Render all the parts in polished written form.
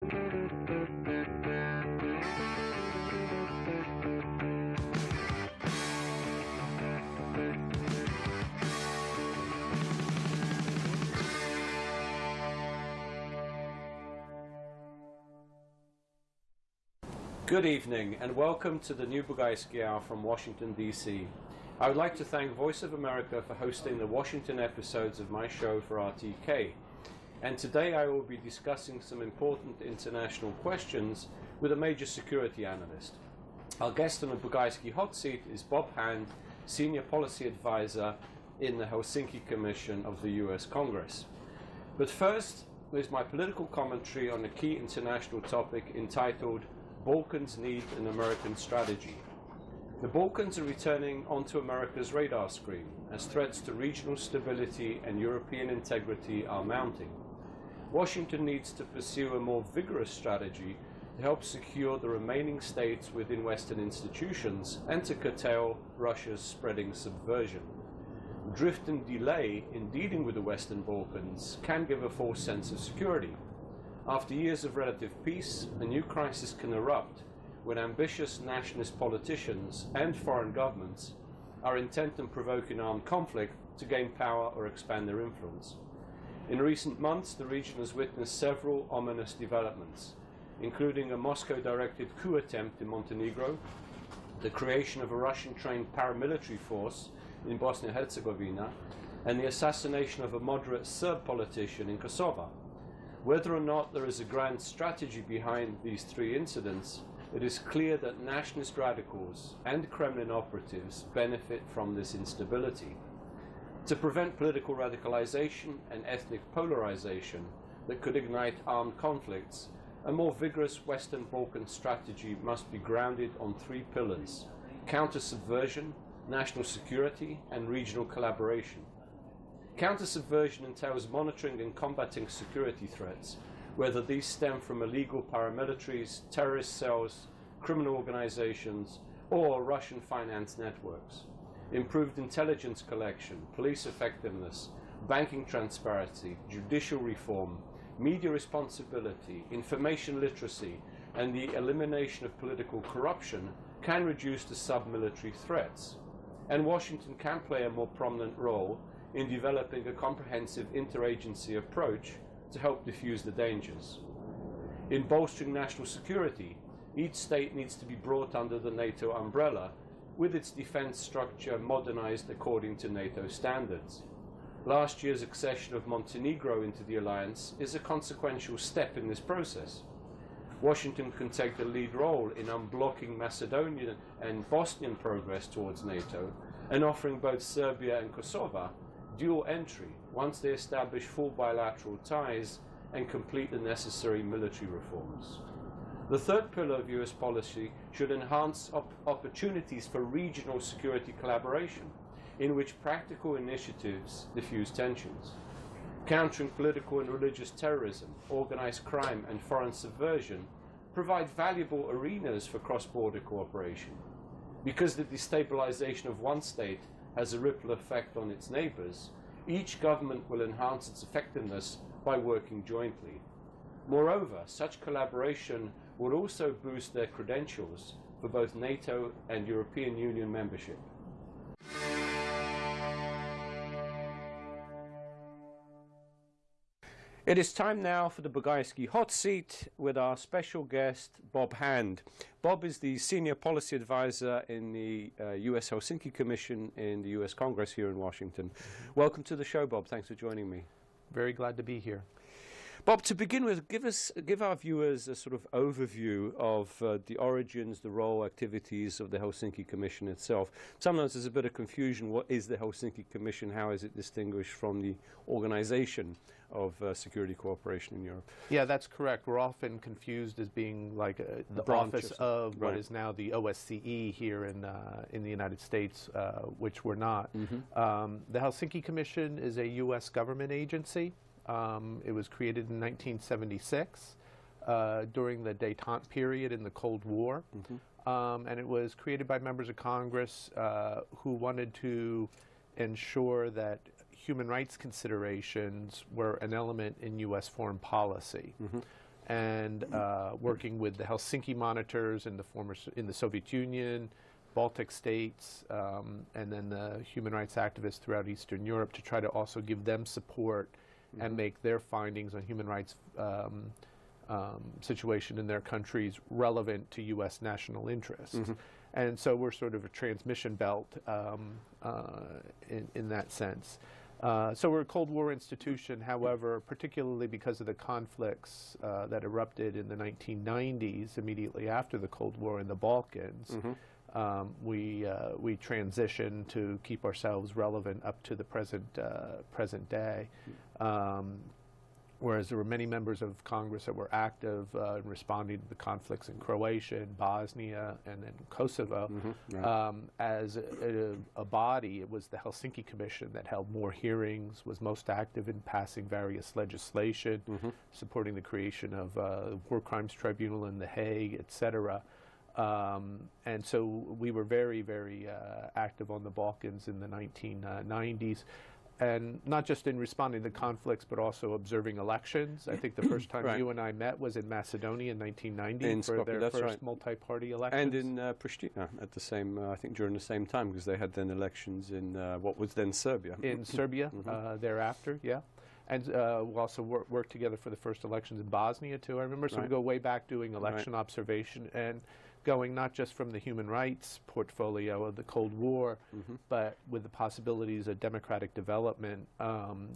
Good evening and welcome to the new Bugajski Hour from Washington, D.C. I would like to thank Voice of America for hosting the Washington episodes of my show for RTK. And today I will be discussing some important international questions with a major security analyst. Our guest on the Bugajski hot seat is Bob Hand, Senior Policy Advisor in the Helsinki Commission of the US Congress. But first, there's my political commentary on a key international topic entitled Balkans Need an American Strategy. The Balkans are returning onto America's radar screen as threats to regional stability and European integrity are mounting. Washington needs to pursue a more vigorous strategy to help secure the remaining states within Western institutions and to curtail Russia's spreading subversion. Drift and delay in dealing with the Western Balkans can give a false sense of security. After years of relative peace, a new crisis can erupt when ambitious nationalist politicians and foreign governments are intent on provoking armed conflict to gain power or expand their influence. In recent months, the region has witnessed several ominous developments, including a Moscow-directed coup attempt in Montenegro, the creation of a Russian-trained paramilitary force in Bosnia-Herzegovina, and the assassination of a moderate Serb politician in Kosovo. Whether or not there is a grand strategy behind these three incidents, it is clear that nationalist radicals and Kremlin operatives benefit from this instability. To prevent political radicalization and ethnic polarization that could ignite armed conflicts, a more vigorous Western Balkan strategy must be grounded on three pillars: counter-subversion, national security, and regional collaboration. Counter-subversion entails monitoring and combating security threats, whether these stem from illegal paramilitaries, terrorist cells, criminal organizations, or Russian-financed networks. Improved intelligence collection, police effectiveness, banking transparency, judicial reform, media responsibility, information literacy, and the elimination of political corruption can reduce the sub-military threats. And Washington can play a more prominent role in developing a comprehensive interagency approach to help diffuse the dangers. In bolstering national security, each state needs to be brought under the NATO umbrella, with its defense structure modernized according to NATO standards. Last year's accession of Montenegro into the alliance is a consequential step in this process. Washington can take the lead role in unblocking Macedonian and Bosnian progress towards NATO and offering both Serbia and Kosovo dual entry once they establish full bilateral ties and complete the necessary military reforms. The third pillar of US policy should enhance opportunities for regional security collaboration, in which practical initiatives diffuse tensions. Countering political and religious terrorism, organized crime, and foreign subversion provide valuable arenas for cross-border cooperation. Because the destabilization of one state has a ripple effect on its neighbors, each government will enhance its effectiveness by working jointly. Moreover, such collaboration will also boost their credentials for both NATO and European Union membership. It is time now for the Bugajski hot seat with our special guest, Bob Hand. Bob is the Senior Policy Advisor in the US Helsinki Commission in the US Congress here in Washington. Welcome to the show, Bob. Thanks for joining me. Very glad to be here. Bob, to begin with, give our viewers a sort of overview of the origins, the role, activities of the Helsinki Commission itself. Sometimes there's a bit of confusion. What is the Helsinki Commission? How is it distinguished from the organization of security cooperation in Europe? Yeah, that's correct. We're often confused as being like the office of what is now the OSCE here in the United States, which we're not. The Helsinki Commission is a U.S. government agency. It was created in 1976 during the détente period in the Cold War. And it was created by members of Congress who wanted to ensure that human rights considerations were an element in U.S. foreign policy. and working with the Helsinki monitors in the Soviet Union, Baltic states, and then the human rights activists throughout Eastern Europe to try to also give them support and make their findings on human rights situation in their countries relevant to U.S. national interests. And so we're sort of a transmission belt in that sense. So we're a Cold War institution, however, particularly because of the conflicts that erupted in the 1990s, immediately after the Cold War in the Balkans. We transitioned to keep ourselves relevant up to the present day. Whereas there were many members of Congress that were active in responding to the conflicts in Croatia and Bosnia and in Kosovo. As a body, it was the Helsinki Commission that held more hearings, was most active in passing various legislation, supporting the creation of War Crimes Tribunal in The Hague, etc. And so we were very, very active on the Balkans in the 1990s. And not just in responding to conflicts, but also observing elections. I think the first time you and I met was in Macedonia in 1990 for their first multi-party elections. And in Pristina at the same, I think during the same time, because they had then elections in what was then Serbia. In Serbia, thereafter, yeah. And we also worked together for the first elections in Bosnia, too. I remember, so we go way back doing election observation and going not just from the human rights portfolio of the Cold War, but with the possibilities of democratic development,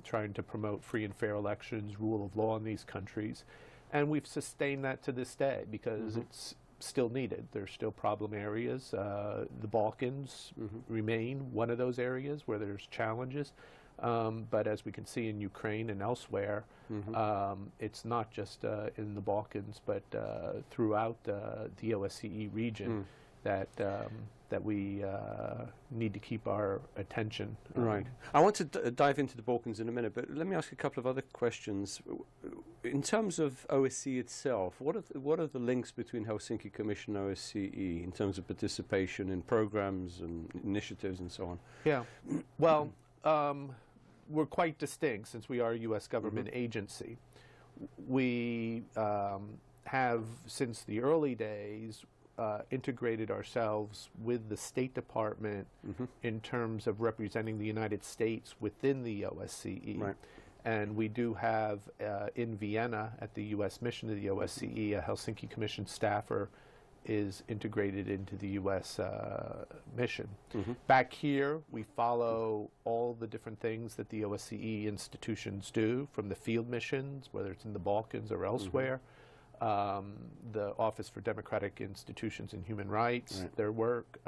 trying to promote free and fair elections, rule of law in these countries. And we've sustained that to this day because it's still needed. There's still problem areas. The Balkans remain one of those areas where there's challenges. But as we can see in Ukraine and elsewhere, it's not just in the Balkans, but throughout the OSCE region that we need to keep our attention. Right. I want to dive into the Balkans in a minute, but let me ask a couple of other questions. In terms of OSCE itself, what are the links between Helsinki Commission and OSCE in terms of participation in programs and initiatives and so on? Yeah. Well, we're quite distinct since we are a U.S. government agency. We have, since the early days, integrated ourselves with the State Department in terms of representing the United States within the OSCE. And we do have in Vienna at the U.S. mission to the OSCE, a Helsinki Commission staffer is integrated into the U.S. mission. Back here, we follow all the different things that the OSCE institutions do, from the field missions, whether it's in the Balkans or elsewhere, the Office for Democratic Institutions and Human Rights, their work,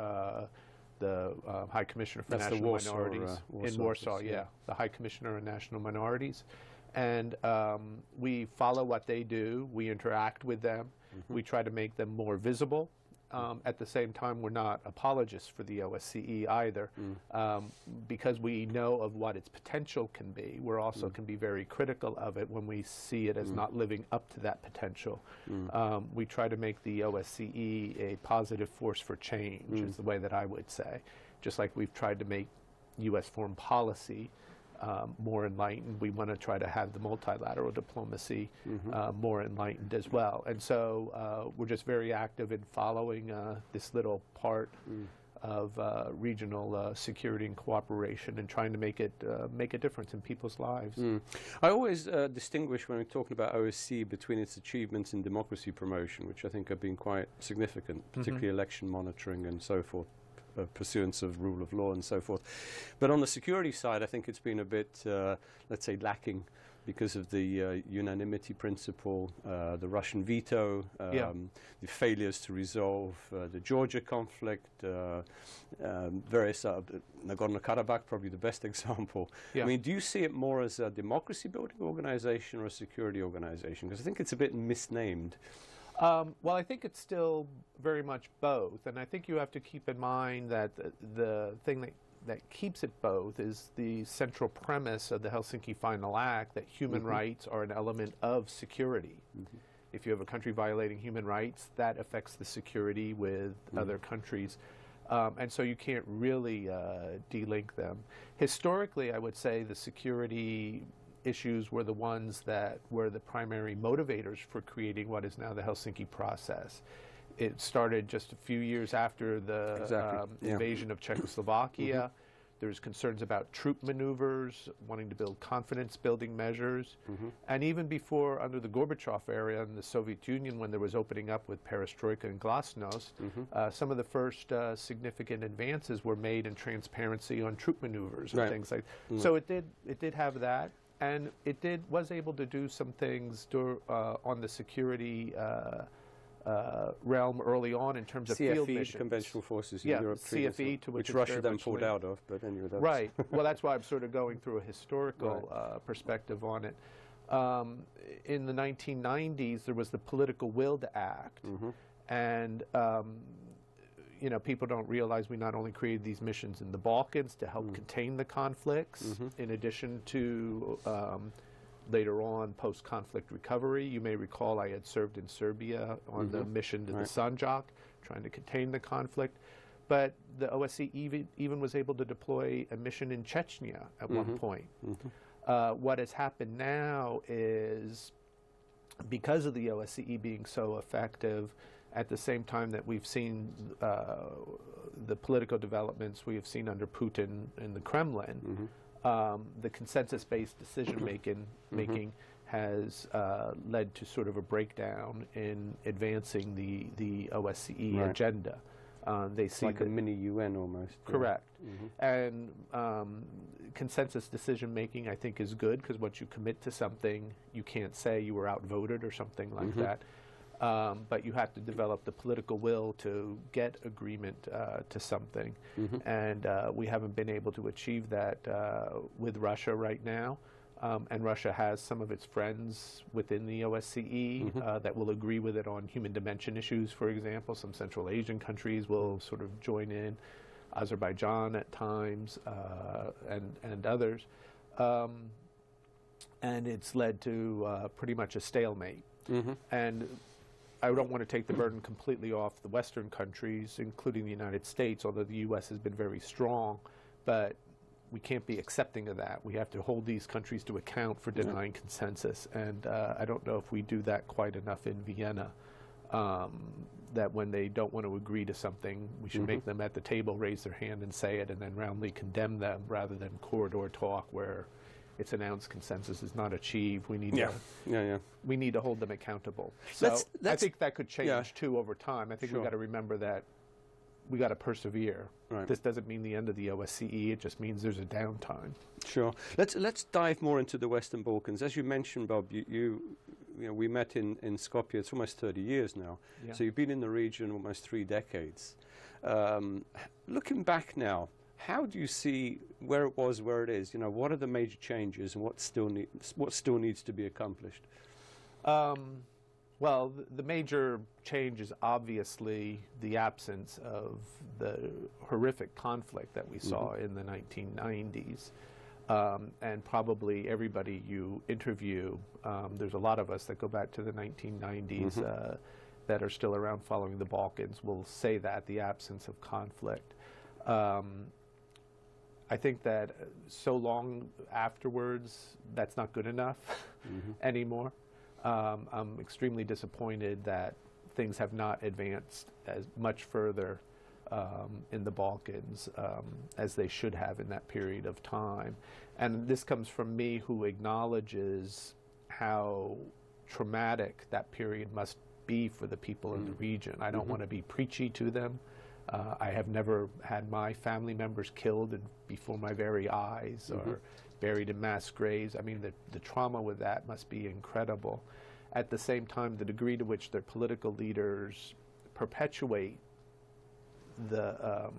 the High Commissioner for National Minorities in Warsaw, the High Commissioner on National Minorities. And we follow what they do, we interact with them, we try to make them more visible. At the same time, we're not apologists for the OSCE either, because we know of what its potential can be. We're also can be very critical of it when we see it as not living up to that potential. We try to make the OSCE a positive force for change, is the way that I would say. Just like we've tried to make U.S. foreign policy more enlightened, we want to try to have the multilateral diplomacy more enlightened as well. And so we're just very active in following this little part of regional security and cooperation and trying to make a difference in people's lives. I always distinguish when we're talking about OSCE between its achievements in democracy promotion, which I think have been quite significant, particularly election monitoring and so forth, pursuance of rule of law and so forth. But on the security side, I think it's been a bit, let's say, lacking because of the unanimity principle, the Russian veto, the failures to resolve the Georgia conflict, various Nagorno-Karabakh, probably the best example. I mean, do you see it more as a democracy-building organization or a security organization? Because I think it's a bit misnamed. Well, I think it's still very much both, and I think you have to keep in mind that the thing that keeps it both is the central premise of the Helsinki Final Act, that human rights are an element of security. If you have a country violating human rights, that affects the security with other countries. And so you can't really de-link them. Historically, I would say the security issues were the ones that were the primary motivators for creating what is now the Helsinki process. It started just a few years after the invasion of Czechoslovakia. There's concerns about troop maneuvers, wanting to build confidence-building measures. And even before, under the Gorbachev era in the Soviet Union, when there was opening up with perestroika and glasnost, some of the first significant advances were made in transparency on troop maneuvers and things like that. So it did have that. And it was able to do some things on the security realm early on in terms of field missions. Conventional forces in Europe. CFE, to which Russia then pulled out of, but anyway. That's right. Well, that's why I'm sort of going through a historical perspective on it. In the 1990s, there was the Political Will to Act, and you know, people don't realize we not only created these missions in the Balkans to help contain the conflicts, in addition to later on, post-conflict recovery. You may recall I had served in Serbia on the mission to the Sanjak, trying to contain the conflict. But the OSCE even was able to deploy a mission in Chechnya at one point. What has happened now is, because of the OSCE being so effective, at the same time that we've seen the political developments we have seen under Putin in the Kremlin, the consensus-based decision-making has led to sort of a breakdown in advancing the OSCE agenda. They see like a mini UN almost. Correct. And consensus decision-making, I think, is good, because once you commit to something, you can't say you were outvoted or something like that. But you have to develop the political will to get agreement to something. And we haven't been able to achieve that with Russia right now. And Russia has some of its friends within the OSCE that will agree with it on human dimension issues, for example. Some Central Asian countries will sort of join in, Azerbaijan at times, and others. And it's led to pretty much a stalemate. And I don't want to take the burden completely off the Western countries, including the United States, although the U.S. has been very strong, but we can't be accepting of that. We have to hold these countries to account for denying consensus, and I don't know if we do that quite enough in Vienna, that when they don't want to agree to something, we should make them at the table raise their hand and say it, and then roundly condemn them, rather than corridor talk where it's announced consensus is not achieved. We need we need to hold them accountable. So I think that could change too over time. I think we've got to remember that we got to persevere. This doesn't mean the end of the OSCE. It just means there's a downtime. Sure. Let's dive more into the Western Balkans. As you mentioned, Bob, you know, we met in Skopje. It's almost 30 years now. So you've been in the region almost 3 decades. Looking back now, how do you see where it was, where it is? You know, what are the major changes, and what still needs to be accomplished? Well, the major change is obviously the absence of the horrific conflict that we saw in the 1990s. And probably everybody you interview, there's a lot of us that go back to the 1990s that are still around following the Balkans, will say that, the absence of conflict. I think that so long afterwards, that's not good enough anymore. I'm extremely disappointed that things have not advanced as much further in the Balkans as they should have in that period of time. And this comes from me, who acknowledges how traumatic that period must be for the people in the region. I don't want to be preachy to them. I have never had my family members killed before my very eyes or buried in mass graves. I mean, the trauma with that must be incredible. At the same time, the degree to which their political leaders perpetuate the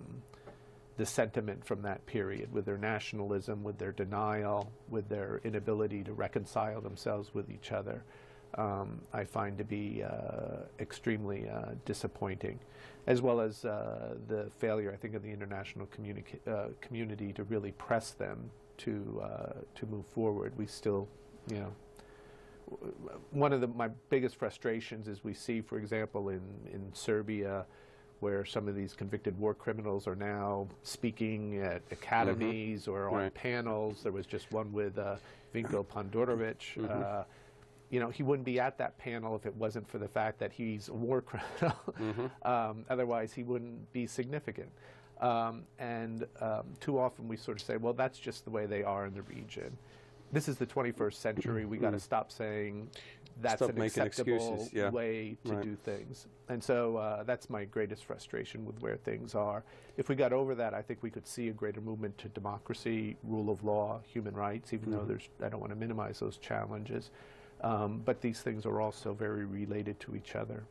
sentiment from that period, with their nationalism, with their denial, with their inability to reconcile themselves with each other, I find to be extremely disappointing, as well as the failure, I think, of the international community to really press them to move forward. We still, you know, one of my biggest frustrations is we see, for example, in Serbia, where some of these convicted war criminals are now speaking at academies or on panels. There was just one with Vinko Pandorovic. You know, he wouldn't be at that panel if it wasn't for the fact that he's a war criminal. Otherwise, he wouldn't be significant. Too often we sort of say, well, that's just the way they are in the region. This is the 21st century. We got to stop saying that's an acceptable way to do things. And so that's my greatest frustration with where things are. If we got over that, I think we could see a greater movement to democracy, rule of law, human rights, even though I don't want to minimize those challenges. But these things are also very related to each other.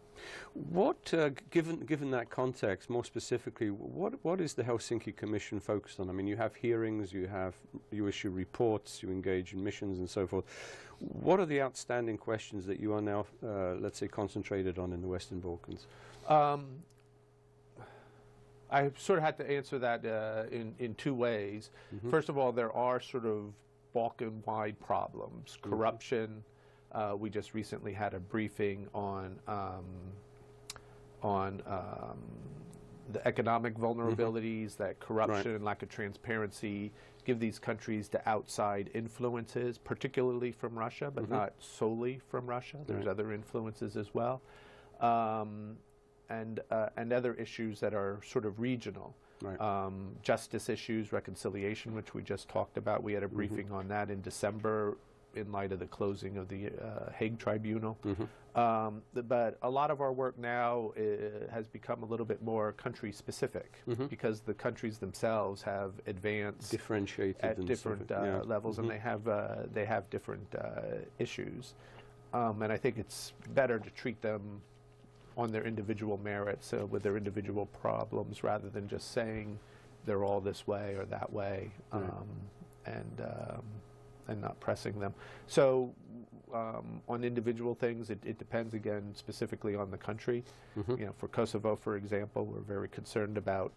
What, given that context, more specifically, what is the Helsinki Commission focused on? I mean, you have hearings, you issue reports, you engage in missions and so forth. What are the outstanding questions that you are now, let's say, concentrated on in the Western Balkans? I sort of had to answer that in two ways. First of all, there are sort of Balkan-wide problems, corruption. We just recently had a briefing on the economic vulnerabilities that corruption and lack of transparency give these countries to outside influences, particularly from Russia, but not solely from Russia. There's other influences as well, and other issues that are sort of regional. Justice issues, reconciliation, which we just talked about. We had a briefing on that in December in light of the closing of the Hague Tribunal. But a lot of our work now has become a little bit more country-specific because the countries themselves have advanced differentiated at different levels, and they have different issues. And I think it's better to treat them on their individual merits, with their individual problems, rather than just saying they're all this way or that way, and not pressing them. So on individual things, it depends, again, specifically on the country. You know, for Kosovo, for example, we're very concerned about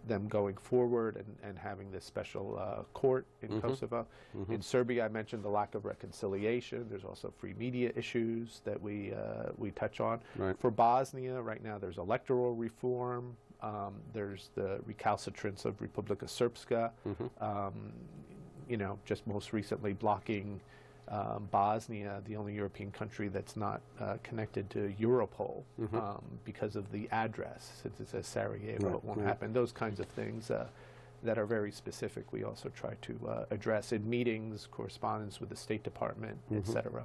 them going forward and having this special court in Kosovo. In Serbia, I mentioned the lack of reconciliation. There's also free media issues that we touch on. For Bosnia, right now, there's electoral reform. There's the recalcitrance of Republika Srpska. You know, just most recently blocking Bosnia, the only European country that's not connected to Europol because of the address. Since it says Sarajevo, it won't happen. Those kinds of things that are very specific, we also try to address in meetings, correspondence with the State Department, etc.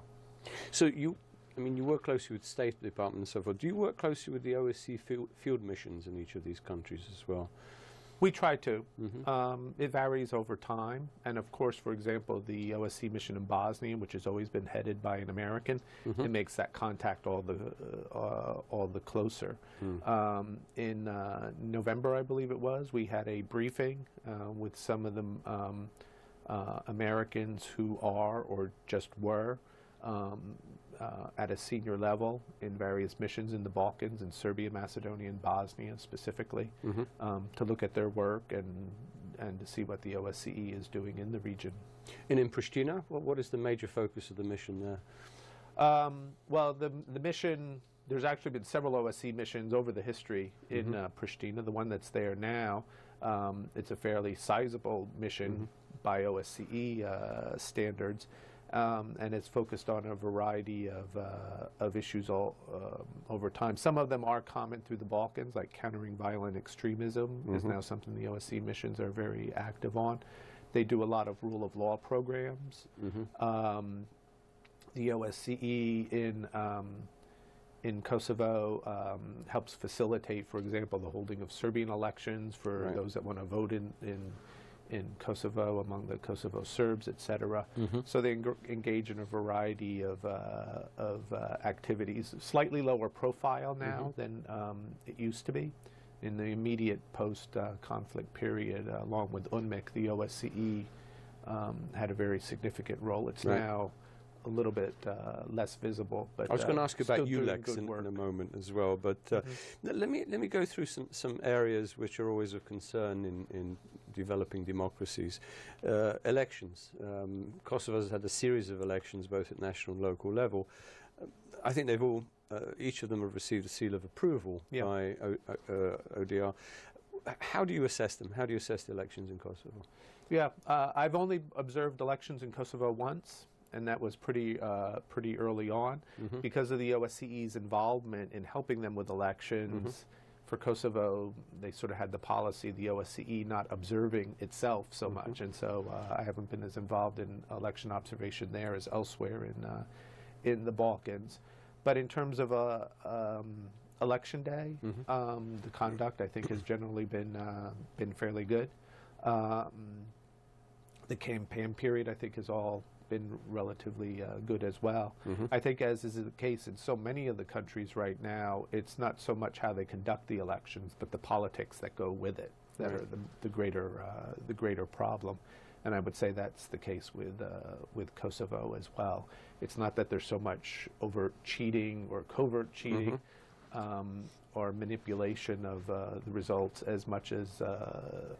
So you work closely with the State Department and so forth. Do you work closely with the OSCE field missions in each of these countries as well? We try to. It varies over time. And of course, for example, the OSCE mission in Bosnia, which has always been headed by an American, it makes that contact all the closer. In November, I believe it was, we had a briefing with some of the Americans who are or just were at a senior level in various missions in the Balkans, in Serbia, Macedonia, and Bosnia specifically, to look at their work and to see what the OSCE is doing in the region. And in Pristina, what is the major focus of the mission there? Well, the mission, there's actually been several OSCE missions over the history in Pristina. The one that's there now, it's a fairly sizable mission by OSCE standards. And it's focused on a variety of issues over time. Some of them are common through the Balkans, like countering violent extremism is now something the OSCE missions are very active on. They do a lot of rule of law programs. The OSCE in Kosovo helps facilitate, for example, the holding of Serbian elections for those that want to vote in Kosovo, among the Kosovo Serbs, etc. So they engage in a variety of activities. Slightly lower profile now than it used to be. In the immediate post-conflict period, along with UNMIK, the OSCE had a very significant role. It's now a little bit less visible. But I was going to ask about ULEX in a moment as well, but let me go through some areas which are always of concern in developing democracies. Elections. Kosovo has had a series of elections, both at national and local level. I think they've all each of them have received a seal of approval by ODR. How do you assess them? How do you assess the elections in Kosovo? Yeah, I've only observed elections in Kosovo once, and that was pretty early on. Because of the OSCE's involvement in helping them with elections. For Kosovo, they sort of had the policy, the OSCE not observing itself so much, and so I haven't been as involved in election observation there as elsewhere in the Balkans. But in terms of election day, the conduct I think has generally been fairly good. The campaign period I think has all been relatively good as well. I think, as is the case in so many of the countries right now, it's not so much how they conduct the elections, but the politics that go with it that are the greater problem. And I would say that's the case with Kosovo as well. It's not that there's so much overt cheating or covert cheating or manipulation of the results as much as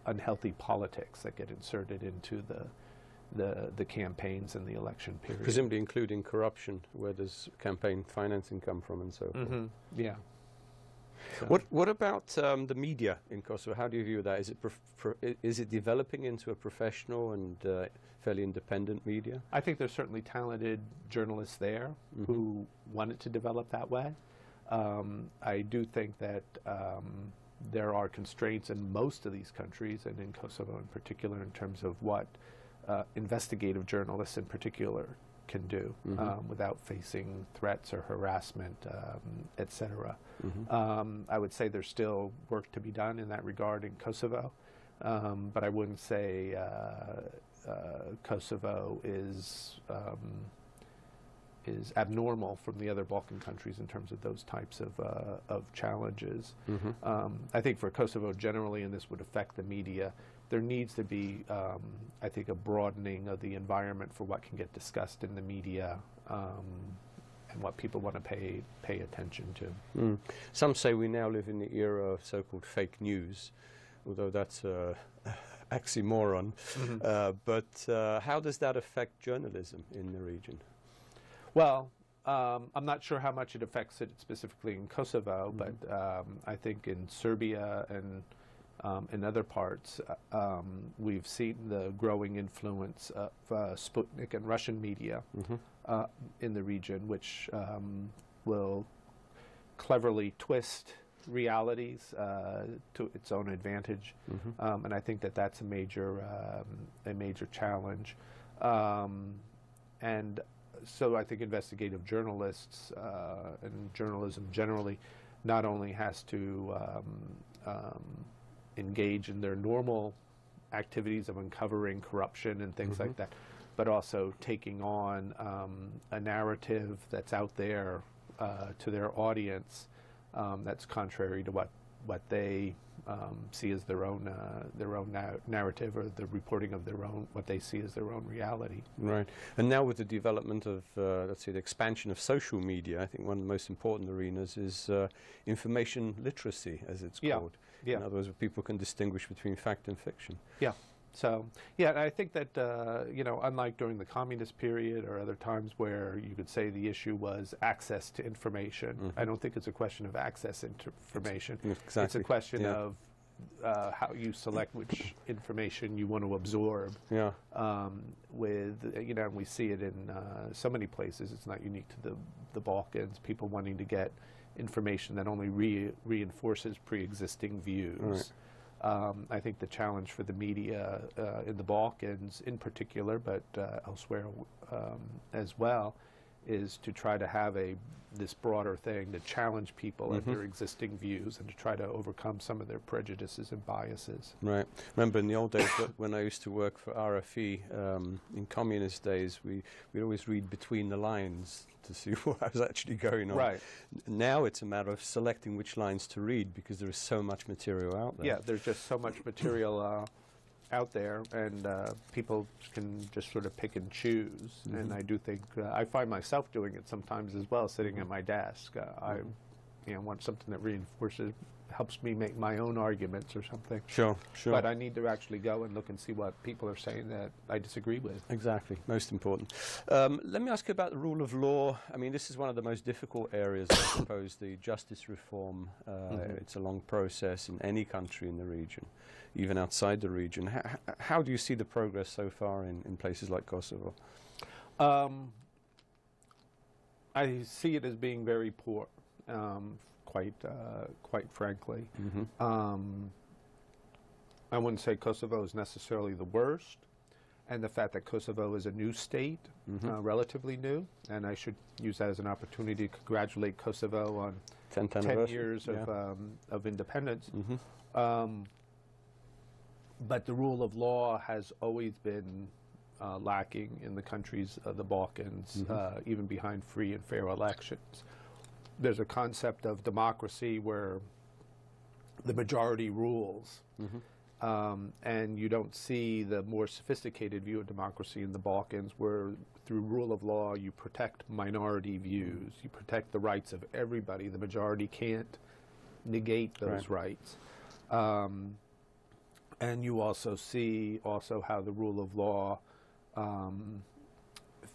unhealthy politics that get inserted into the campaigns and the election period. Presumably including corruption, where does campaign financing come from and so forth. Yeah. So. What about the media in Kosovo? How do you view that? Is it developing into a professional and fairly independent media? I think there's certainly talented journalists there who want it to develop that way. I do think that there are constraints in most of these countries, and in Kosovo in particular, in terms of what investigative journalists in particular can do without facing threats or harassment, etc. I would say there's still work to be done in that regard in Kosovo, but I wouldn't say Kosovo is abnormal from the other Balkan countries in terms of those types of challenges. I think for Kosovo generally, and this would affect the media, there needs to be, I think, a broadening of the environment for what can get discussed in the media and what people want to pay attention to. Some say we now live in the era of so-called fake news, although that's oxymoron. But how does that affect journalism in the region? Well, I'm not sure how much it affects it specifically in Kosovo, but I think in Serbia and in other parts, we've seen the growing influence of Sputnik and Russian media in the region, which will cleverly twist realities to its own advantage, and I think that that's a major challenge. And so I think investigative journalists and journalism generally not only has to engage in their normal activities of uncovering corruption and things like that, but also taking on a narrative that's out there to their audience that's contrary to what they see as their own narrative, or the reporting of their own, what they see as their own reality. Right. And now with the development of, let's say, the expansion of social media, I think one of the most important arenas is information literacy, as it's called. In other words, people can distinguish between fact and fiction. So, and I think that, unlike during the communist period or other times where you could say the issue was access to information, I don't think it's a question of access to information. It's a question of how you select which information you want to absorb. We see it in so many places. It's not unique to the Balkans. People wanting to get information that only reinforces pre-existing views. I think the challenge for the media in the Balkans in particular, but elsewhere as well, is to try to have this broader thing to challenge people at their existing views and to try to overcome some of their prejudices and biases. Right. Remember in the old days when I used to work for RFE, in communist days, we'd always read between the lines to see what was actually going on. Right. Now it's a matter of selecting which lines to read because there is so much material out there. Yeah, there's just so much material out there, and people can just sort of pick and choose. And I do think I find myself doing it sometimes as well, sitting at my desk. I want something that reinforces, helps me make my own arguments or something. Sure, sure. But I need to actually go and look and see what people are saying that I disagree with. Exactly, most important. Let me ask you about the rule of law. I mean, this is one of the most difficult areas, I suppose, the justice reform. It's a long process in any country in the region, even outside the region. How do you see the progress so far in places like Kosovo? I see it as being very poor, quite frankly. I wouldn't say Kosovo is necessarily the worst, and the fact that Kosovo is a new state, relatively new, and I should use that as an opportunity to congratulate Kosovo on 10 years of independence. But the rule of law has always been lacking in the countries of the Balkans, even behind free and fair elections. There's a concept of democracy where the majority rules, and you don't see the more sophisticated view of democracy in the Balkans, where through rule of law you protect minority views, you protect the rights of everybody. The majority can't negate those rights. And you also see how the rule of law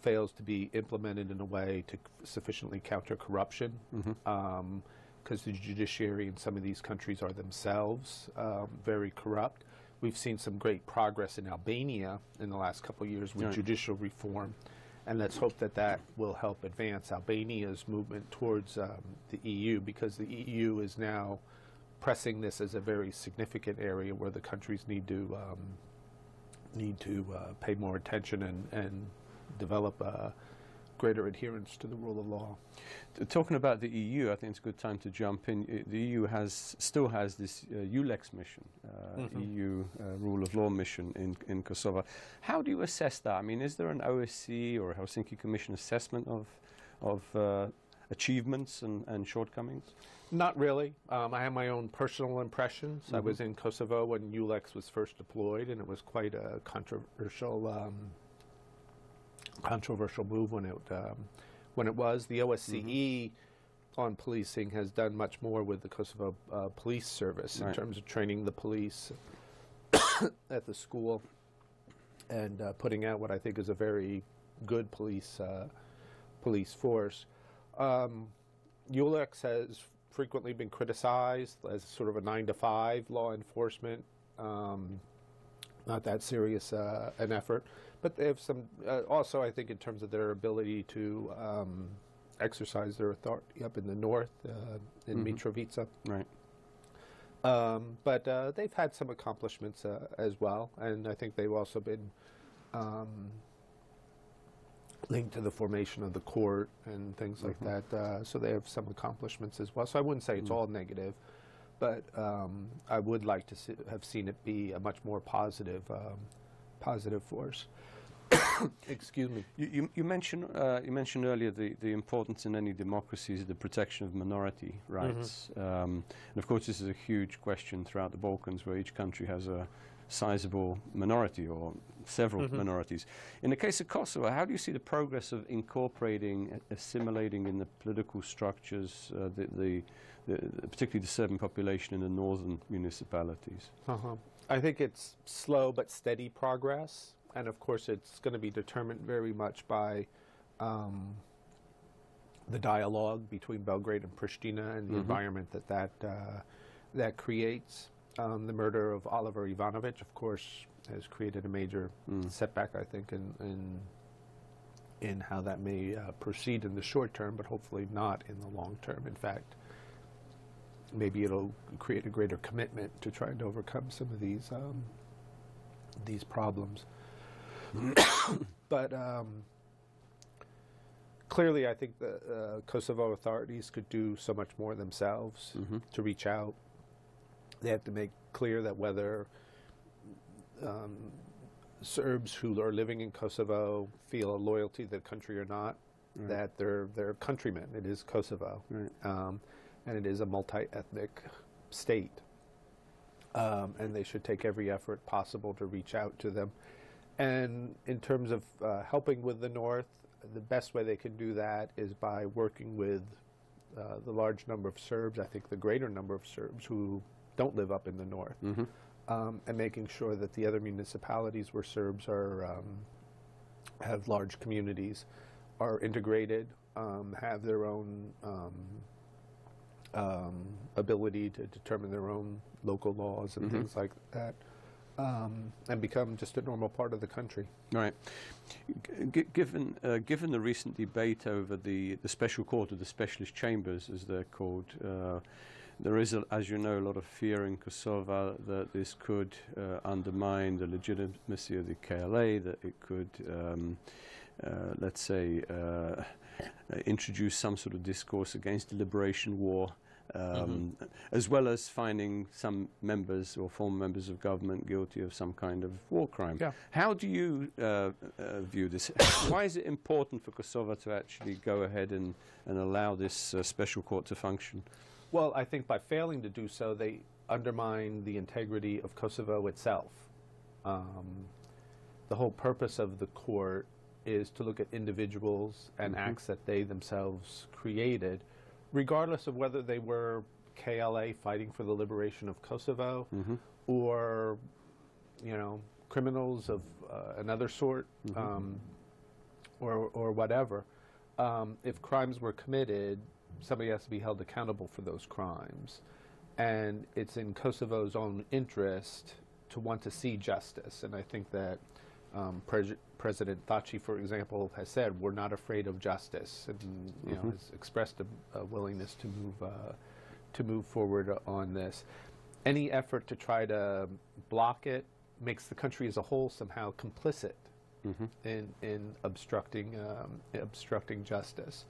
fails to be implemented in a way to sufficiently counter corruption, because the judiciary in some of these countries are themselves very corrupt. We've seen some great progress in Albania in the last couple of years with judicial reform, and let's hope that that will help advance Albania's movement towards the EU, because the EU is now pressing this as a very significant area where the countries need to pay more attention and develop greater adherence to the rule of law. Talking about the EU, I think it's a good time to jump in. The EU still has this ULEX mission, EU rule of law mission in Kosovo. How do you assess that? I mean, is there an OSCE or a Helsinki Commission assessment of achievements and shortcomings? Not really. I have my own personal impressions. I was in Kosovo when ULEX was first deployed, and it was quite a controversial move when it was. The OSCE on policing has done much more with the Kosovo police service in terms of training the police at the school and putting out what I think is a very good police force. ULEX has frequently been criticized as sort of a 9-to-5 law enforcement, not that serious an effort. But they have some, also I think in terms of their ability to exercise their authority up in the north, in Mitrovica. But they've had some accomplishments as well, and I think they've also been linked to the formation of the court and things like that. So they have some accomplishments as well. So I wouldn't say it's all negative, but I would like to have seen it be a much more positive force. Excuse me. You mentioned earlier the importance in any democracy is the protection of minority rights, and of course this is a huge question throughout the Balkans, where each country has a sizable minority or several minorities. In the case of Kosovo, how do you see the progress of incorporating, assimilating in the political structures, particularly the Serbian population in the northern municipalities? I think it's slow but steady progress, and of course it's going to be determined very much by the dialogue between Belgrade and Pristina and the environment that creates. The murder of Oliver Ivanovic, of course, has created a major setback, I think, in how that may proceed in the short term, but hopefully not in the long term. In fact, maybe it'll create a greater commitment to trying to overcome some of these problems. But clearly, I think the Kosovo authorities could do so much more themselves to reach out. They have to make clear that whether Serbs who are living in Kosovo feel a loyalty to the country or not, that they're countrymen. It is Kosovo, and it is a multi-ethnic state, and they should take every effort possible to reach out to them. And in terms of helping with the North, the best way they can do that is by working with the large number of Serbs, I think the greater number of Serbs who don't live up in the north, and making sure that the other municipalities where Serbs are have large communities are integrated, have their own ability to determine their own local laws and things like that, and become just a normal part of the country. Right. Given the recent debate over the special court, or the specialist chambers as they're called, there is, as you know, a lot of fear in Kosovo that this could undermine the legitimacy of the KLA, that it could, let's say, introduce some sort of discourse against the liberation war, as well as finding some members or former members of government guilty of some kind of war crime. Yeah. How do you view this? Why is it important for Kosovo to actually go ahead and allow this special court to function? Well, I think by failing to do so, they undermine the integrity of Kosovo itself. The whole purpose of the court is to look at individuals and acts that they themselves created, regardless of whether they were KLA fighting for the liberation of Kosovo, or, you know, criminals of another sort, or whatever. If crimes were committed, somebody has to be held accountable for those crimes. And it's in Kosovo's own interest to want to see justice. And I think that President Thaci, for example, has said, we're not afraid of justice, and you know, has expressed a willingness to move forward on this. Any effort to try to block it makes the country as a whole somehow complicit in obstructing justice.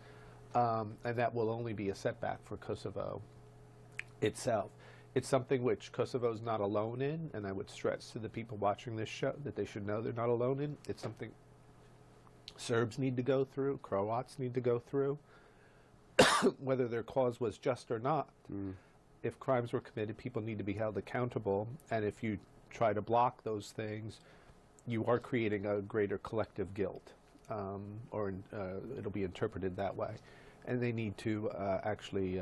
And that will only be a setback for Kosovo itself. It's something which Kosovo is not alone in, and I would stress to the people watching this show that they should know they're not alone in. It's something Serbs need to go through, Croats need to go through, whether their cause was just or not. If crimes were committed, people need to be held accountable, and if you try to block those things, you are creating a greater collective guilt, or it'll be interpreted that way. And they need to actually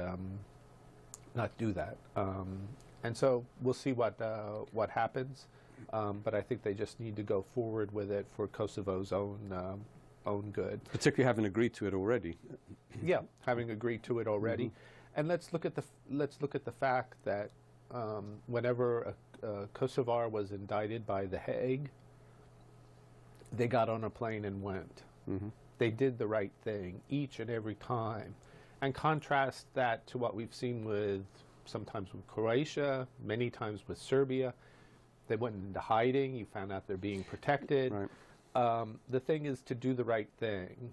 not do that. And so we'll see what happens, but I think they just need to go forward with it for Kosovo's own good. Particularly having agreed to it already. Yeah, having agreed to it already. And let's look at the fact that whenever a Kosovar was indicted by The Hague, they got on a plane and went. They did the right thing each and every time. And contrast that to what we've seen with, sometimes with Croatia, many times with Serbia. They went into hiding, you found out they're being protected. Right. The thing is to do the right thing.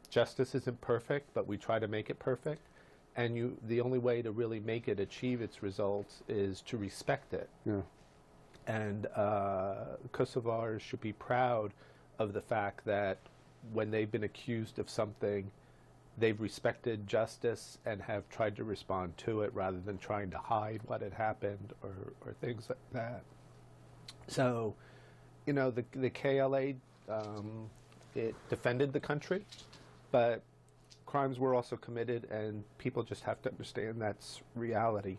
Justice isn't perfect, but we try to make it perfect. And the only way to really make it achieve its results is to respect it. Yeah. And Kosovars should be proud of the fact that when they've been accused of something, they've respected justice and have tried to respond to it rather than trying to hide what had happened or things like that. So, you know, the KLA, it defended the country, but crimes were also committed, and people just have to understand that's reality.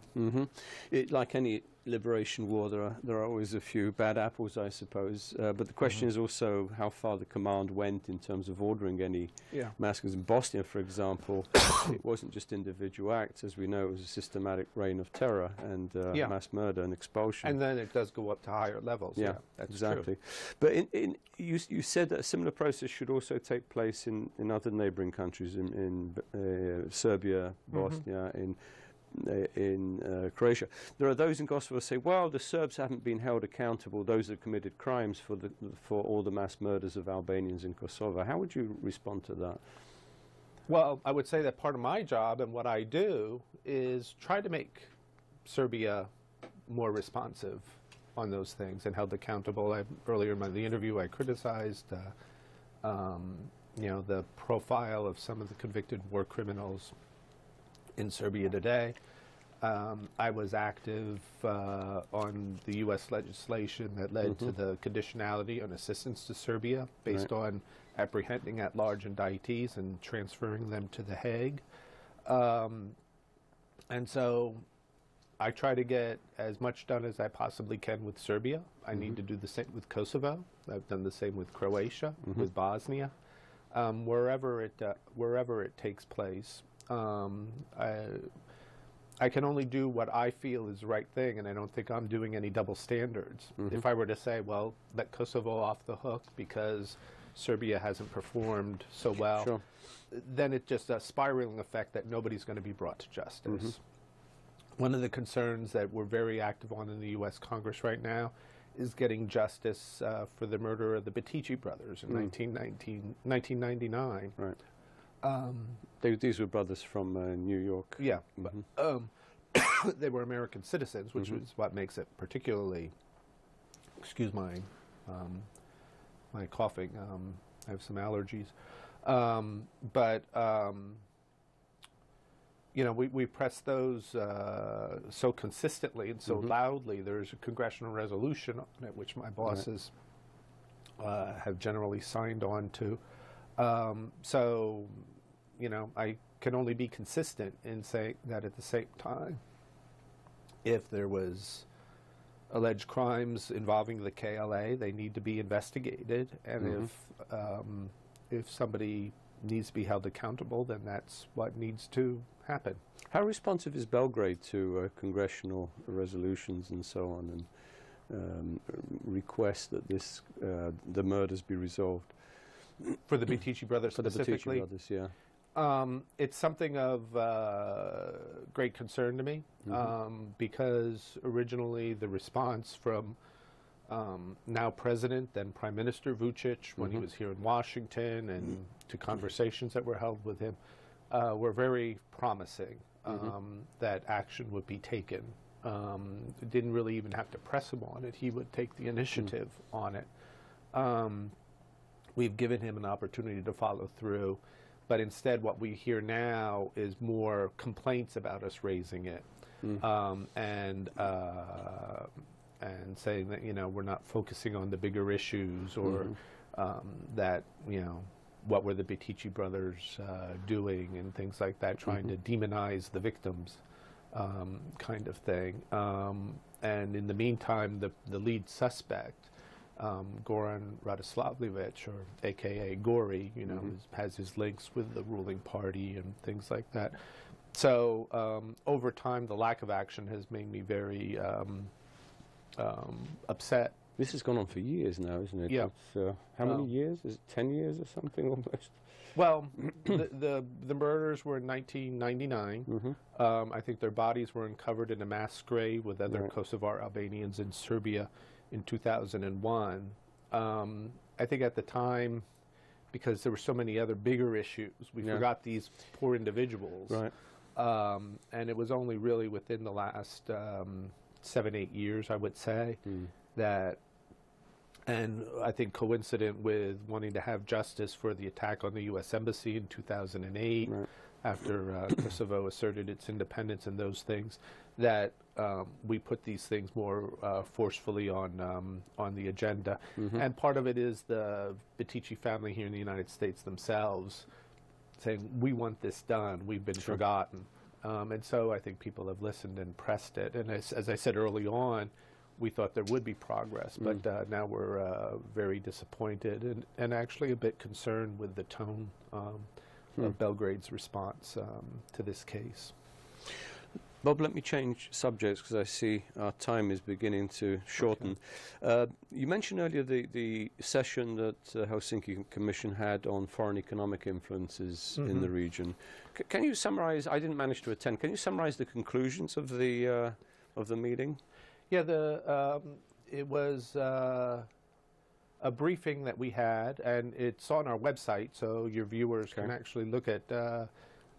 Like any liberation war, there are always a few bad apples, I suppose. But the question is also how far the command went in terms of ordering any massacres. In Bosnia, for example, it wasn't just individual acts. As we know, it was a systematic reign of terror and mass murder and expulsion. And then it does go up to higher levels. Yeah, that's exactly. True. But you said that a similar process should also take place in other neighboring countries, in Serbia, Bosnia, in Croatia. There are those in Kosovo who say, well, the Serbs haven't been held accountable, those that committed crimes for all the mass murders of Albanians in Kosovo. How would you respond to that? Well, I would say that part of my job and what I do is try to make Serbia more responsive on those things and held accountable. Earlier in the interview, I criticized you know, the profile of some of the convicted war criminals in Serbia today. I was active on the U.S. legislation that led to the conditionality on assistance to Serbia based on apprehending at-large indictees and transferring them to The Hague. And so I try to get as much done as I possibly can with Serbia. I need to do the same with Kosovo. I've done the same with Croatia, with Bosnia, wherever it takes place. I can only do what I feel is the right thing, and I don't think I'm doing any double standards. If I were to say, well, let Kosovo off the hook because Serbia hasn't performed so well, then it's just a spiraling effect that nobody's going to be brought to justice. One of the concerns that we're very active on in the U.S. Congress right now is getting justice for the murder of the Batici brothers in 1999. Right. These were brothers from New York. Yeah. They were American citizens, which is what makes it particularly, excuse my my coughing, I have some allergies. You know, we press those so consistently and so loudly. There's a congressional resolution on it, which my bosses have generally signed on to. So, you know, I can only be consistent in saying that at the same time, if there was alleged crimes involving the KLA, they need to be investigated, and if somebody needs to be held accountable, then that's what needs to happen. How responsive is Belgrade to congressional resolutions and so on, and requests that this the murders be resolved? For the Batici brothers specifically? For the Batici brothers, yeah. It's something of great concern to me, because originally the response from now President, then Prime Minister Vučić, when he was here in Washington, and to conversations that were held with him, were very promising that action would be taken. Didn't really even have to press him on it. He would take the initiative on it. We've given him an opportunity to follow through. But instead, what we hear now is more complaints about us raising it, and saying that, you know, we're not focusing on the bigger issues, or that, you know, what were the Batici brothers doing, and things like that, trying to demonize the victims, kind of thing. And in the meantime, the lead suspect, Goran Radoslavljević, or AKA Gori, you know, has his links with the ruling party and things like that. So over time, the lack of action has made me very upset. This has gone on for years now, isn't it? Yeah. How many years? Is it 10 years or something almost? Well, the murders were in 1999. I think their bodies were uncovered in a mass grave with other Kosovar Albanians in Serbia in 2001. I think at the time, because there were so many other bigger issues, we forgot these poor individuals. Right. And it was only really within the last 7-8 years, I would say, that, and I think coincident with wanting to have justice for the attack on the U.S. Embassy in 2008, after Kosovo asserted its independence and those things, that we put these things more forcefully on the agenda. And part of it is the Batici family here in the United States themselves saying, we want this done, we've been forgotten. And so I think people have listened and pressed it. And as I said early on, we thought there would be progress, but now we're very disappointed and actually a bit concerned with the tone of Belgrade's response to this case. Bob, let me change subjects because I see our time is beginning to shorten. You mentioned earlier the session that the Helsinki Commission had on foreign economic influences in the region. Can you summarize? I didn't manage to attend. Can you summarize the conclusions of the meeting? Yeah, it was a briefing that we had, and it's on our website, so your viewers can actually look at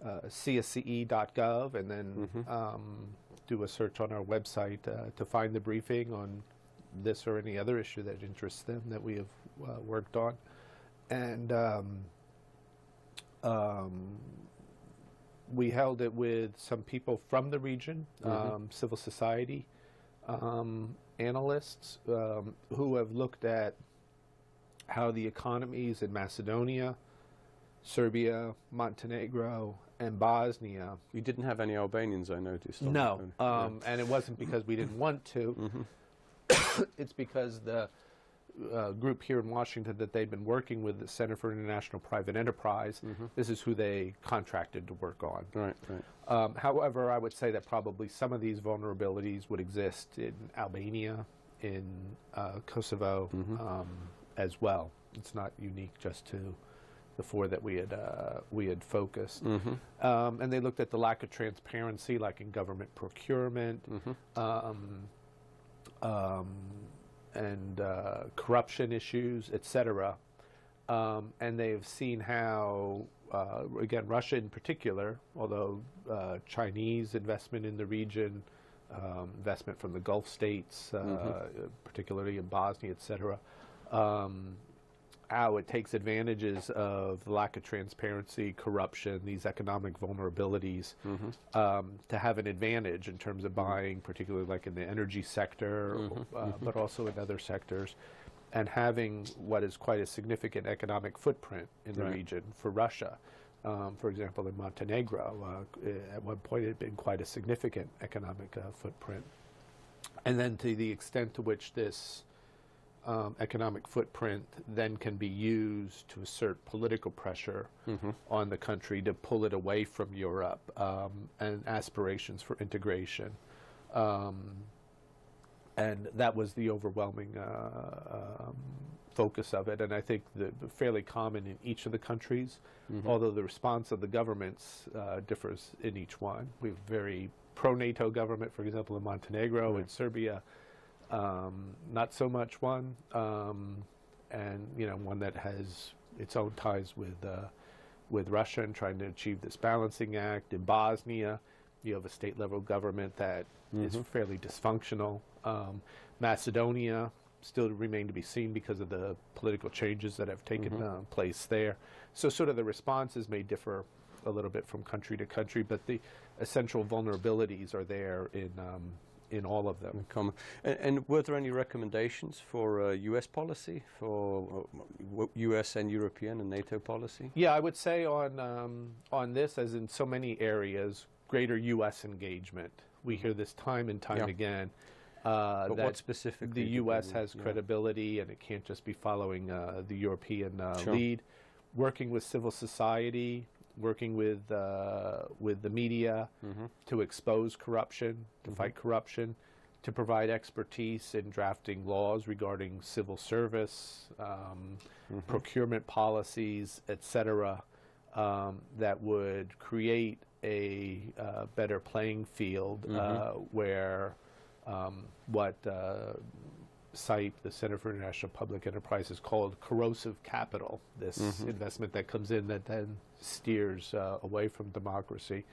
csce.gov and then do a search on our website to find the briefing on this or any other issue that interests them that we have worked on. And we held it with some people from the region, civil society analysts who have looked at how the economies in Macedonia, Serbia, Montenegro, and Bosnia. You didn't have any Albanians, I noticed. No, and it wasn't because we didn't want to. It's because the group here in Washington that they've been working with, the Center for International Private Enterprise, this is who they contracted to work on. Right. However, I would say that probably some of these vulnerabilities would exist in Albania, in Kosovo as well. It's not unique just to the four that we had focused. And they looked at the lack of transparency, like in government procurement, and corruption issues, etc. And they've seen how, again, Russia in particular, although Chinese investment in the region, investment from the Gulf states, particularly in Bosnia, etc., how it takes advantages of the lack of transparency, corruption, these economic vulnerabilities, to have an advantage in terms of buying, particularly like in the energy sector, but also in other sectors, and having what is quite a significant economic footprint in the region for Russia. For example, in Montenegro, at one point it had been quite a significant economic footprint. And then to the extent to which this economic footprint then can be used to assert political pressure on the country to pull it away from Europe and aspirations for integration. And that was the overwhelming focus of it, and I think fairly common in each of the countries, although the response of the governments differs in each one. We have very pro-NATO government, for example, in Montenegro, in Serbia, not so much one, and one that has its own ties with Russia and trying to achieve this balancing act. In Bosnia, you have a state-level government that is fairly dysfunctional. Macedonia still remain to be seen because of the political changes that have taken place there. So sort of the responses may differ a little bit from country to country, but the essential vulnerabilities are there in all of them. And were there any recommendations for U.S. policy, for U.S. and European and NATO policy? Yeah, I would say on this, as in so many areas, greater U.S. engagement. We hear this time and time again. But that what specifically? The U.S. has credibility, and it can't just be following the European lead. Working with civil society, working with the media to expose corruption, to fight corruption, to provide expertise in drafting laws regarding civil service, procurement policies, etc., that would create a better playing field where what CIPE, the Center for International Public Enterprise, is called corrosive capital, this investment that comes in that then steers away from democracy.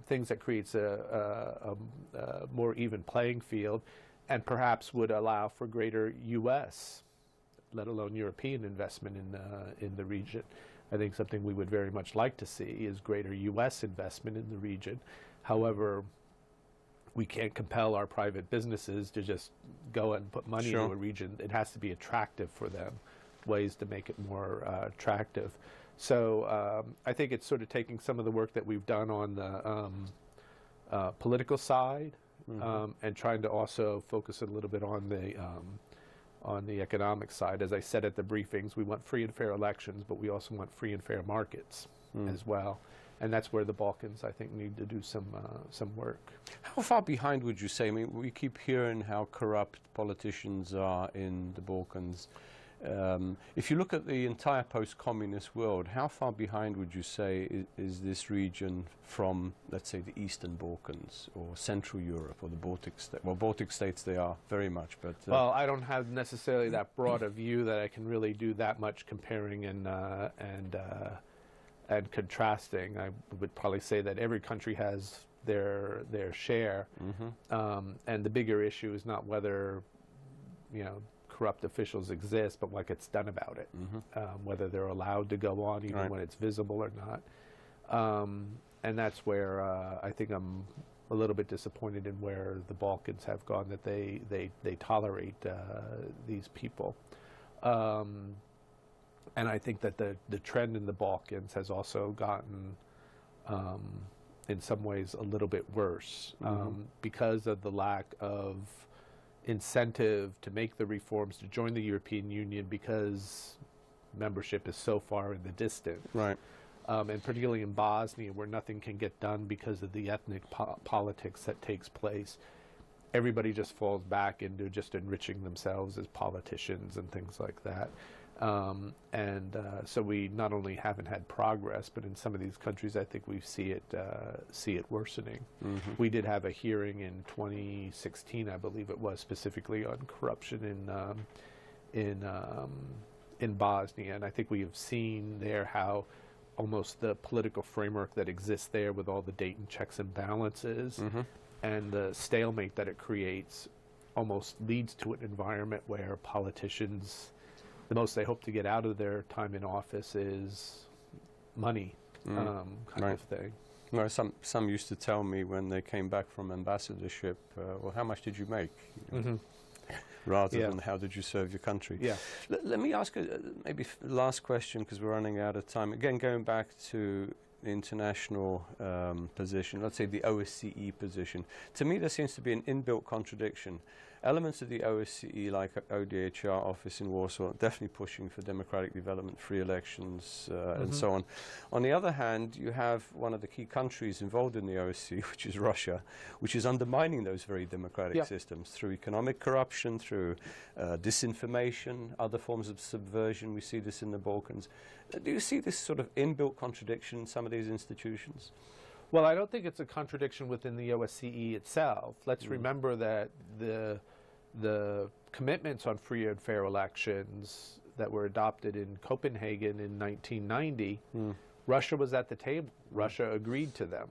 Things that creates a more even playing field, and perhaps would allow for greater U.S., let alone European investment in the region. I think something we would very much like to see is greater U.S. investment in the region. However, we can't compel our private businesses to just go and put money into a region. It has to be attractive for them, ways to make it more attractive. So I think it's sort of taking some of the work that we've done on the political side and trying to also focus a little bit on the economic side. As I said at the briefings, we want free and fair elections, but we also want free and fair markets as well. And that's where the Balkans, I think, need to do some work. How far behind would you say? I mean, we keep hearing how corrupt politicians are in the Balkans. If you look at the entire post-communist world, how far behind would you say is this region from, let's say, the Eastern Balkans or Central Europe or the Baltic states? Well, Baltic states they are very much, but... well, I don't have necessarily that broad a view that I can really do that much comparing and contrasting. I would probably say that every country has their share, and the bigger issue is not whether, corrupt officials exist, but what gets done about it, whether they're allowed to go on even when it's visible or not. And that's where I think I'm a little bit disappointed in where the Balkans have gone, that they tolerate these people. And I think that the trend in the Balkans has also gotten in some ways a little bit worse because of the lack of incentive to make the reforms to join the European Union, because membership is so far in the distance. Right. And particularly in Bosnia, where nothing can get done because of the ethnic politics that takes place. Everybody just falls back into just enriching themselves as politicians and things like that. So we not only haven't had progress, but in some of these countries, I think we see it worsening. We did have a hearing in 2016, I believe it was, specifically on corruption in Bosnia, and I think we have seen there how almost the political framework that exists there, with all the Dayton checks and balances and the stalemate that it creates, almost leads to an environment where politicians, the most they hope to get out of their time in office is money, kind of thing. No, some used to tell me when they came back from ambassadorship, well, how much did you make? Rather than how did you serve your country. Yeah. Let me ask maybe last question, because we're running out of time. Again, going back to the international position, let's say the OSCE position. To me, there seems to be an inbuilt contradiction. Elements of the OSCE, like ODHR office in Warsaw, definitely pushing for democratic development, free elections, and so on. On the other hand, you have one of the key countries involved in the OSCE, which is Russia, which is undermining those very democratic systems through economic corruption, through disinformation, other forms of subversion. We see this in the Balkans. Do you see this sort of inbuilt contradiction in some of these institutions? Well, I don't think it's a contradiction within the OSCE itself. Let's remember that the commitments on free and fair elections that were adopted in Copenhagen in 1990, Russia was at the table. Russia agreed to them.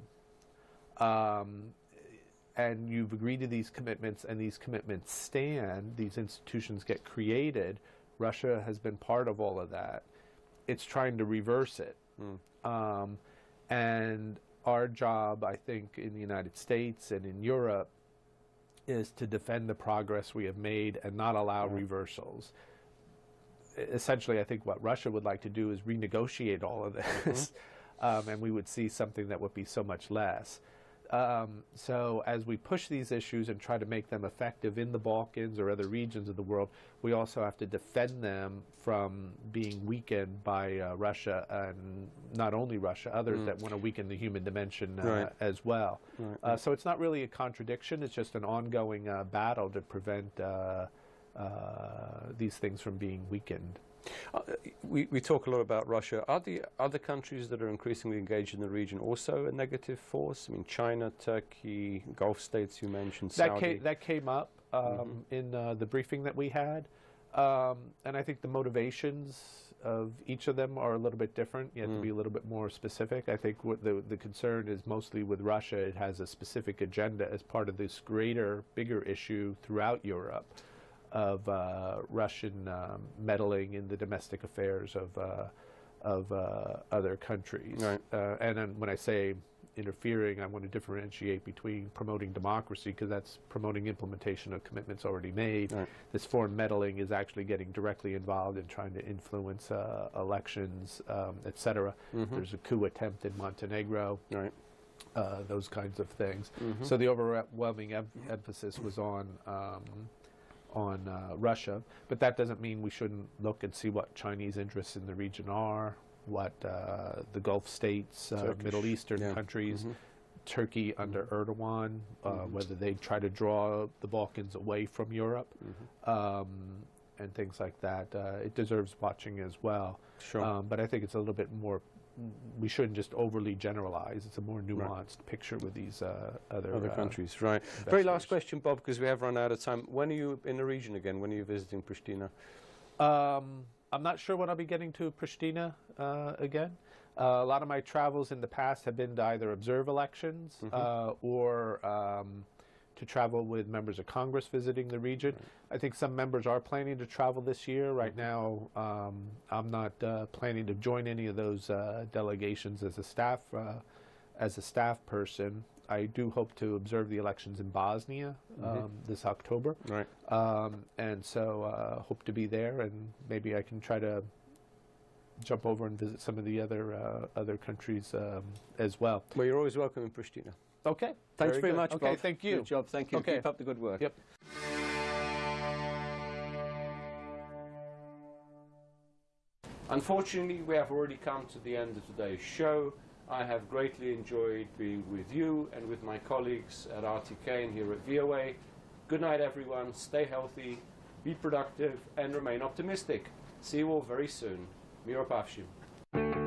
And you've agreed to these commitments, and these commitments stand. These institutions get created. Russia has been part of all of that. It's trying to reverse it. And our job, I think, in the United States and in Europe is to defend the progress we have made and not allow reversals. Essentially, I think what Russia would like to do is renegotiate all of this, and we would see something that would be so much less. So as we push these issues and try to make them effective in the Balkans or other regions of the world, we also have to defend them from being weakened by Russia, and not only Russia, others that want to weaken the human dimension as well. So it's not really a contradiction, it's just an ongoing battle to prevent these things from being weakened. We talk a lot about Russia. Are the other countries that are increasingly engaged in the region also a negative force? I mean, China, Turkey, Gulf states you mentioned, Saudi. That came up in the briefing that we had. And I think the motivations of each of them are a little bit different. You have to be a little bit more specific. I think what the concern is mostly with Russia. It has a specific agenda as part of this bigger issue throughout Europe of Russian meddling in the domestic affairs of other countries. And then when I say interfering, I want to differentiate between promoting democracy, because that's promoting implementation of commitments already made. This foreign meddling is actually getting directly involved in trying to influence elections, etc. There's a coup attempt in Montenegro. Those kinds of things. So the overwhelming emphasis was on Russia, but that doesn't mean we shouldn't look and see what Chinese interests in the region are, what the Gulf states, Middle Eastern countries, Turkey under Erdogan, whether they try to draw the Balkans away from Europe, and things like that. It deserves watching as well. But I think it's a little bit more, we shouldn't just overly generalize. It's a more nuanced picture with these other countries. Very last question, Bob, because we have run out of time. When are you in the region again? When are you visiting Pristina? I'm not sure when I'll be getting to Pristina again. A lot of my travels in the past have been to either observe elections or to travel with members of Congress visiting the region. I think some members are planning to travel this year. Right now, I'm not planning to join any of those delegations as a staff person. I do hope to observe the elections in Bosnia this October. And so hope to be there, and maybe I can try to jump over and visit some of the other countries as well. Well, you're always welcome in Pristina. Okay. Thanks very much, Okay, Bob. thank you. Good job. Thank you. Okay. Keep up the good work. Yep. Unfortunately, we have already come to the end of today's show. I have greatly enjoyed being with you and with my colleagues at RTK and here at VOA. Good night, everyone. Stay healthy, be productive, and remain optimistic. See you all very soon. Miro Pavshim.